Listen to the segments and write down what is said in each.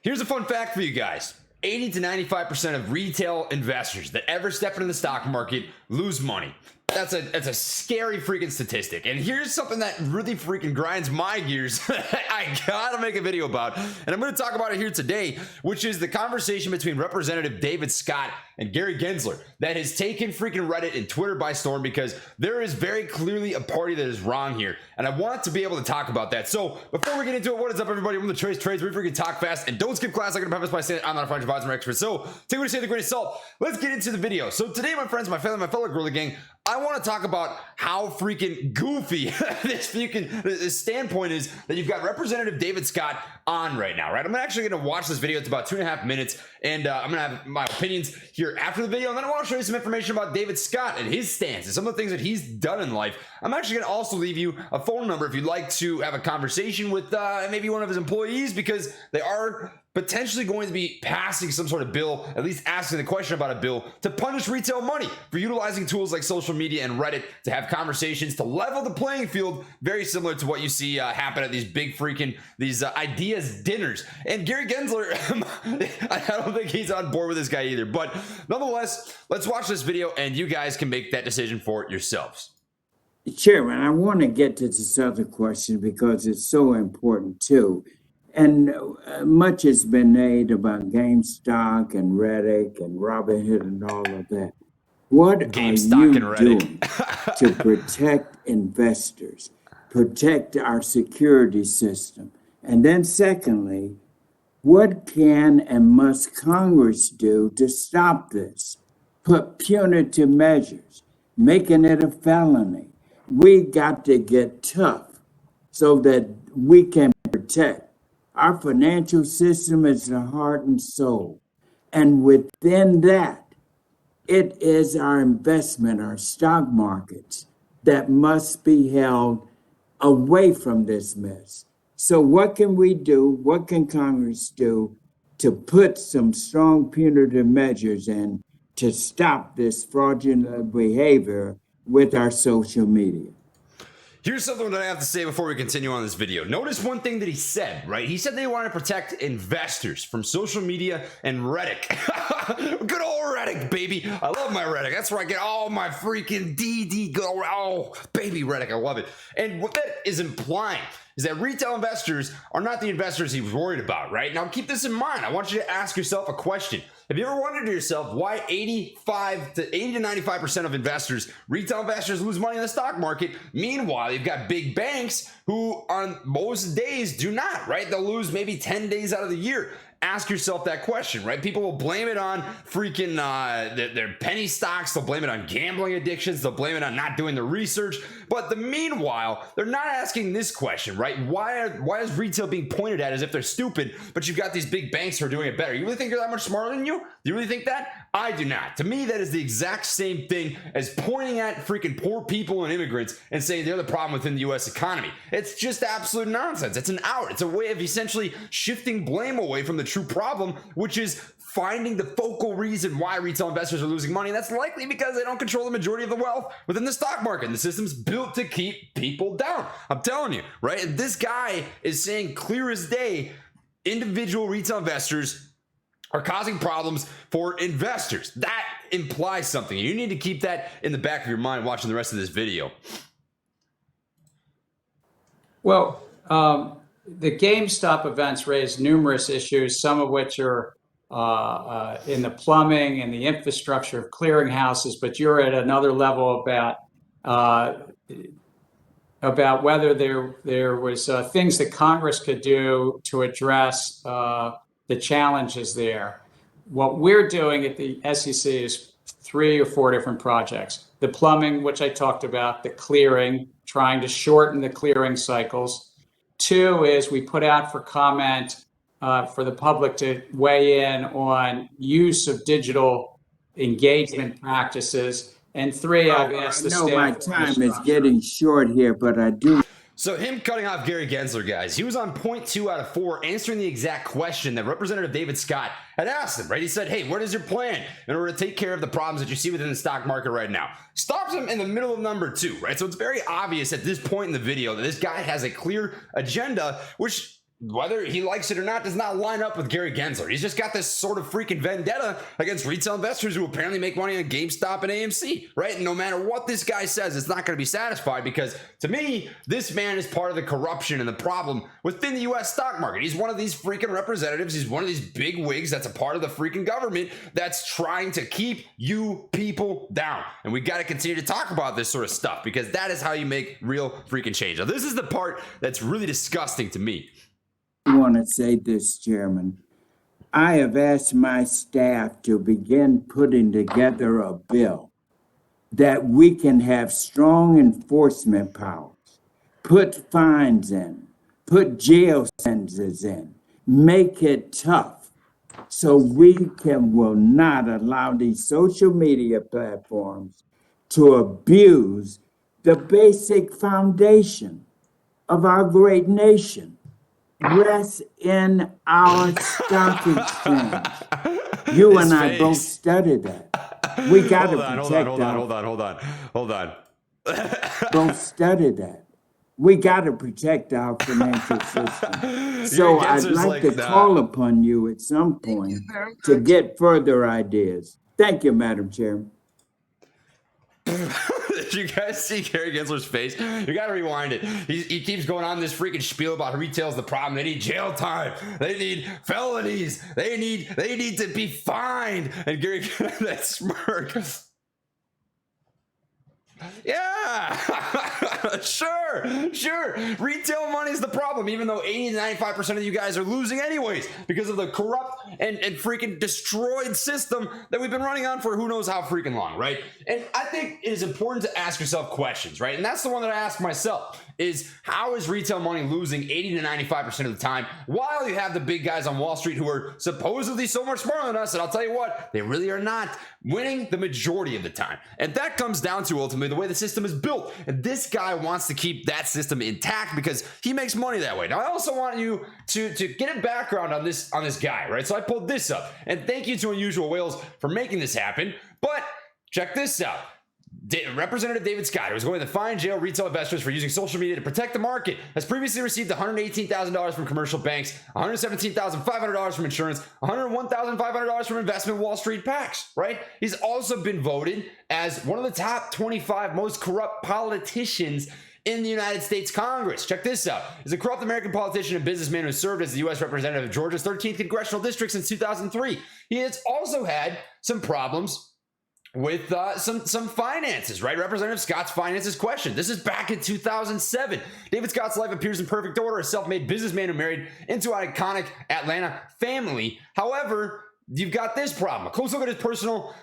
Here's a fun fact for you guys. 80 to 95% of retail investors that ever step into the stock market lose money. That's a scary freaking statistic. And here's something that really freaking grinds my gears. I gotta make a video about, and I'm going to talk about it here today, which is the conversation between Representative David Scott and Gary Gensler that has taken freaking Reddit and Twitter by storm, because there is very clearly a party that is wrong here, and I want to be able to talk about that. So before we get into it, what is up, everybody? I'm the Trey's, we freaking talk fast and don't skip class. I'm going to preface by saying I'm not a financial advisor or expert, so take what I say with a grain of salt. Let's get into the video. So today, my friends, my family, my fellow girly gang, I want to talk about how freaking goofy this standpoint is that you've got Representative David Scott on right now, right? I'm actually going to watch this video. It's about 2.5 minutes, and I'm going to have my opinions here after the video, and then I want to show you some information about David Scott and his stance and some of the things that he's done in life. I'm actually going to also leave you a phone number if you'd like to have a conversation with maybe one of his employees, because they are potentially going to be passing some sort of bill, at least asking the question about a bill to punish retail money for utilizing tools like social media and Reddit to have conversations to level the playing field, very similar to what you see happen at these big freaking ideas dinners. And Gary Gensler, I don't think he's on board with this guy either, but nonetheless, let's watch this video and you guys can make that decision for yourselves. Chairman, I want to get to this other question because it's so important too. And much has been made about GameStop and Reddit and Robinhood and all of that. What are you doing to protect investors, protect our security system? And then secondly, what can and must Congress do to stop this? Put punitive measures, making it a felony. We got to get tough so that we can protect. Our financial system is the heart and soul. And within that, it is our investment, our stock markets, that must be held away from this mess. So what can we do? What can Congress do to put some strong punitive measures in to stop this fraudulent behavior with our social media? Here's something that I have to say before we continue on this video. Notice one thing that he said, right? He said they want to protect investors from social media and Reddit. Good old Reddit, baby. I love my Reddit. That's where I get all my freaking DD. Oh, baby Reddit. I love it. And what that is implying is that retail investors are not the investors he was worried about, right? Now, keep this in mind. I want you to ask yourself a question. Have you ever wondered to yourself why 80 to 95% of investors, retail investors, lose money in the stock market? Meanwhile, you've got big banks who on most days do not, right? They'll lose maybe 10 days out of the year. Ask yourself that question, right? People will blame it on freaking their penny stocks. They'll blame it on gambling addictions. They'll blame it on not doing the research. But meanwhile, they're not asking this question, right? Why is retail being pointed at as if they're stupid, but you've got these big banks who are doing it better? You really think they're that much smarter than you? Do you really think that? I do not. To me, that is the exact same thing as pointing at freaking poor people and immigrants and saying they're the problem within the U.S. economy. It's just absolute nonsense. It's an out. It's a way of essentially shifting blame away from the true problem, which is finding the focal reason why retail investors are losing money. And that's likely because they don't control the majority of the wealth within the stock market. And the system's built to keep people down. I'm telling you, right? And this guy is saying clear as day, individual retail investors are causing problems for investors. That implies something. You need to keep that in the back of your mind watching the rest of this video. Well, the GameStop events raised numerous issues, some of which are in the plumbing and the infrastructure of clearinghouses, but you're at another level about whether there was things that Congress could do to address the challenges there. What we're doing at the SEC is 3 or 4 different projects. The plumbing, which I talked about, the clearing, trying to shorten the clearing cycles. 2 is we put out for comment for the public to weigh in on use of digital engagement practices. And 3, I've asked the staff. My time is getting short here, but I do. So him cutting off Gary Gensler, guys, he was on point 2 out of 4, answering the exact question that Representative David Scott had asked him, right? He said, hey, what is your plan in order to take care of the problems that you see within the stock market right now? Stops him in the middle of number 2, right? So it's very obvious at this point in the video that this guy has a clear agenda, which whether he likes it or not, does not line up with Gary Gensler. He's just got this sort of freaking vendetta against retail investors who apparently make money on GameStop and AMC, right? And no matter what this guy says, it's not going to be satisfied, because to me, this man is part of the corruption and the problem within the U.S. stock market. He's one of these freaking representatives. He's one of these big wigs that's a part of the freaking government that's trying to keep you people down. And we got to continue to talk about this sort of stuff, because that is how you make real freaking change. Now, this is the part that's really disgusting to me. I want to say this, Chairman. I have asked my staff to begin putting together a bill that we can have strong enforcement powers, put fines in, put jail sentences in, make it tough, so we will not allow these social media platforms to abuse the basic foundation of our great nation. Rest in our stock exchange. You and I both studied that. We got to protect Hold on. Both studied that. We got to protect our financial system. So I'd like to call upon you at some point to get further ideas. Thank you, Madam Chairman. Did you guys see Gary Gensler's face? You gotta rewind it. He keeps going on this freaking spiel about how retail's the problem. They need jail time. They need felonies. They need to be fined. And Gary, that smirk. Yeah, sure. Retail money is the problem, even though 80 to 95% of you guys are losing anyways because of the corrupt and freaking destroyed system that we've been running on for who knows how freaking long, right? And I think it is important to ask yourself questions, right? And that's the one that I ask myself, is how is retail money losing 80 to 95% of the time while you have the big guys on Wall Street who are supposedly so much smarter than us, and I'll tell you what, they really are not, winning the majority of the time. And that comes down to ultimately the way the system is built. And this guy wants to keep that system intact because he makes money that way. Now, I also want you to get a background on this guy, right? So I pulled this up, and thank you to Unusual Whales for making this happen. But check this out. Representative David Scott, who is going to fine jail retail investors for using social media to protect the market, has previously received $118,000 from commercial banks, $117,500 from insurance, $101,500 from investment Wall Street PACs, right? He's also been voted as one of the top 25 most corrupt politicians in the United States Congress. Check this out. He's a corrupt American politician and businessman who served as the U.S. representative of Georgia's 13th congressional district since 2003. He has also had some problems with some finances, right? Representative Scott's finances questioned. This is back in 2007. David Scott's life appears in perfect order, a self-made businessman who married into an iconic Atlanta family. However, you've got this problem. A close look at his personal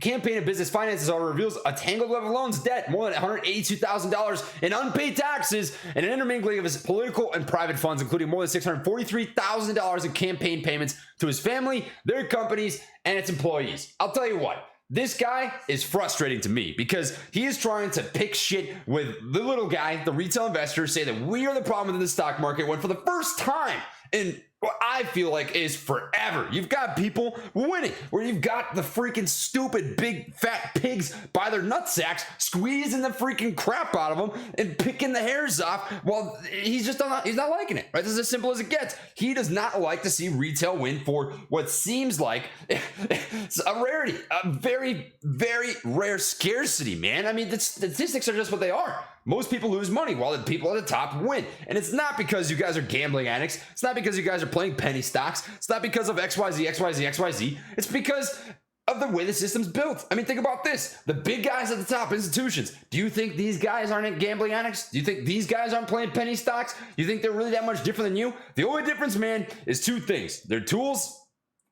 campaign and business finances reveals a tangled web of loans, debt, more than $182,000 in unpaid taxes, and an intermingling of his political and private funds, including more than $643,000 in campaign payments to his family, their companies, and its employees. I'll tell you what. This guy is frustrating to me because he is trying to pick shit with the little guy, the retail investor, say that we are the problem in the stock market when for the first time in what I feel like is forever, you've got people winning, where you've got the freaking stupid big fat pigs by their nutsacks squeezing the freaking crap out of them and picking the hairs off. Well, he's not liking it, right? This is as simple as it gets. He does not like to see retail win for what seems like it's a rarity, a very, very rare scarcity, man. I mean, the statistics are just what they are. Most people lose money while the people at the top win. And it's not because you guys are gambling addicts. It's not because you guys are playing penny stocks. It's not because of XYZ. It's because of the way the system's built. I mean, think about this. The big guys at the top, institutions. Do you think these guys aren't gambling addicts? Do you think these guys aren't playing penny stocks? Do you think they're really that much different than you? The only difference, man, is two things. Their tools,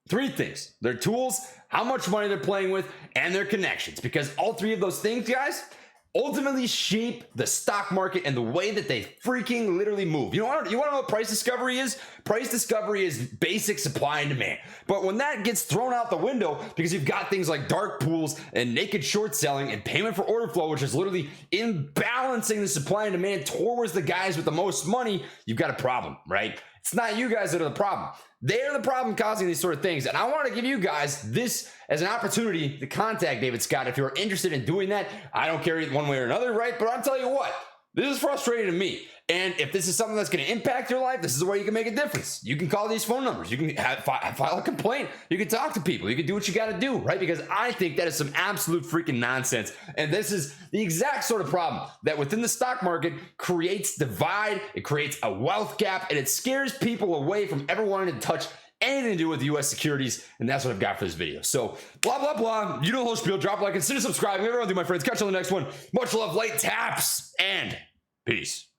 three things. Their tools, how much money they're playing with, and their connections. Because all three of those things, guys, ultimately shape the stock market and the way that they freaking literally move. You want to know what price discovery is? Price discovery is basic supply and demand. But when that gets thrown out the window because you've got things like dark pools and naked short selling and payment for order flow, which is literally imbalancing the supply and demand towards the guys with the most money, you've got a problem, right? It's not you guys that are the problem. They're the problem causing these sort of things. And I want to give you guys this as an opportunity to contact David Scott if you're interested in doing that. I don't care one way or another, right? But I'll tell you what, This is frustrating to me. And if this is something that's going to impact your life, this is where you can make a difference. You can call these phone numbers. You can file a complaint. You can talk to people. You can do what you got to do, right? Because I think that is some absolute freaking nonsense. And this is the exact sort of problem that within the stock market creates divide. It creates a wealth gap, and it scares people away from ever wanting to touch anything to do with U.S. securities. And that's what I've got for this video. So blah, blah, blah. You know the whole spiel. Drop a like, consider subscribing. Everyone do, my friends. Catch you on the next one. Much love, light taps, and peace.